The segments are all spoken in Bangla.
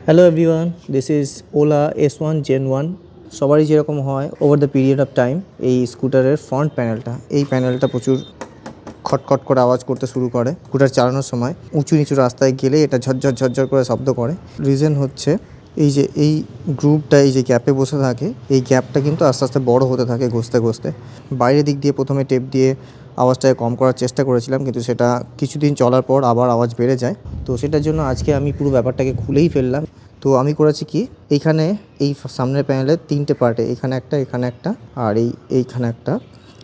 Hello everyone, this is OLA S1 Gen 1। সবারই যেরকম হয় over the period of time এই স্কুটারের ফ্রন্ট প্যানেলটা প্রচুর খটখট করে আওয়াজ করতে শুরু করে। স্কুটার চালানোর সময় উঁচু নিচু রাস্তায় গেলে এটা ঝরঝর করে শব্দ করে। রিজন হচ্ছে এই গ্রুপটা এই যে গ্যাপে বসে থাকে, এই গ্যাপটা কিন্তু আস্তে আস্তে বড় হতে থাকে ঘষতে। বাইরের দিক দিয়ে প্রথমে টেপ দিয়ে আওয়াজটাকে কম করার চেষ্টা করেছিলাম, কিন্তু সেটা কিছুদিন চলার পর আবার আওয়াজ বেড়ে যায়। তো সেটার জন্য আজকে আমি পুরো ব্যাপারটাকে খুলেই ফেললাম। তো আমি করেছি কি, এইখানে এই সামনের প্যানেলের 3টে পার্টে, এখানে একটা আর এইখানে একটা,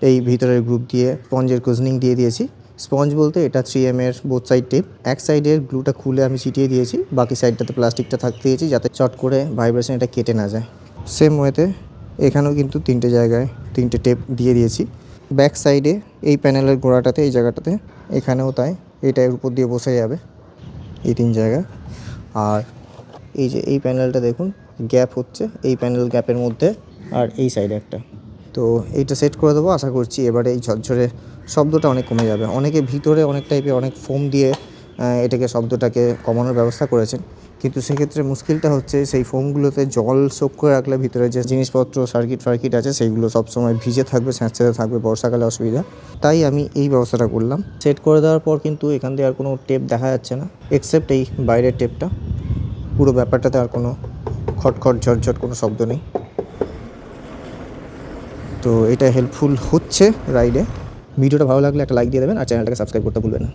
এই ভিতরের গ্রুপ দিয়ে স্পঞ্জের কুশনিং দিয়ে দিয়েছি। স্পঞ্জ বলতে এটা 3M এর বোথ সাইড টেপ। এক সাইডের গ্লুটা খুলে আমি ছিটিয়ে দিয়েছি, বাকি সাইডটাতে প্লাস্টিকটা থাকতে দিয়েছি যাতে চট করে ভাইব্রেশন এটা কেটে না যায়। সেম ওয়েতে এখানেও কিন্তু 3টে জায়গায় 3টে টেপ দিয়ে দিয়েছি। ব্যাক সাইডে এই প্যানেলের গোড়াটাতে, এই জায়গাটাতে, এখানেও তাই, এটার উপর দিয়ে বসে যাবে এই 3 জায়গা। আর এই যে এই প্যানেলটা দেখুন গ্যাপ হচ্ছে, এই প্যানেল গ্যাপের মধ্যে আর এই সাইডে একটা। তো এইটা সেট করে দেবো, আশা করছি এবারে এই ঝরঝরে শব্দটা অনেক কমে যাবে। অনেকে ভিতরে অনেক টাইপের অনেক ফোম দিয়ে এটাকে শব্দটাকে কমানোর ব্যবস্থা করেছেন, কিন্তু সেক্ষেত্রে মুশকিলটা হচ্ছে সেই ফোমগুলোতে জল সোক করে রাখলে ভিতরে যে জিনিসপত্র সার্কিট আছে সেইগুলো সবসময় ভিজে থাকবে, স্যাঁতস্যাঁতে থাকবে, বর্ষাকালে অসুবিধা। তাই আমি এই ব্যবস্থাটা করলাম। সেট করে দেওয়ার পর কিন্তু এখান দিয়ে আর কোনো টেপ দেখা যাচ্ছে না, এক্সেপ্ট এই বাইরের টেপটা। পুরো ব্যাপারটাতে আর কোনো খটখট ঝটঝট কোনো শব্দ নেই। তো এটা হেল্পফুল হচ্ছে রাইডে। ভিডিওটা ভালো লাগলে একটা লাইক দিয়ে দেবেন আর চ্যানেলটাকে সাবস্ক্রাইব করতে ভুলবেন না।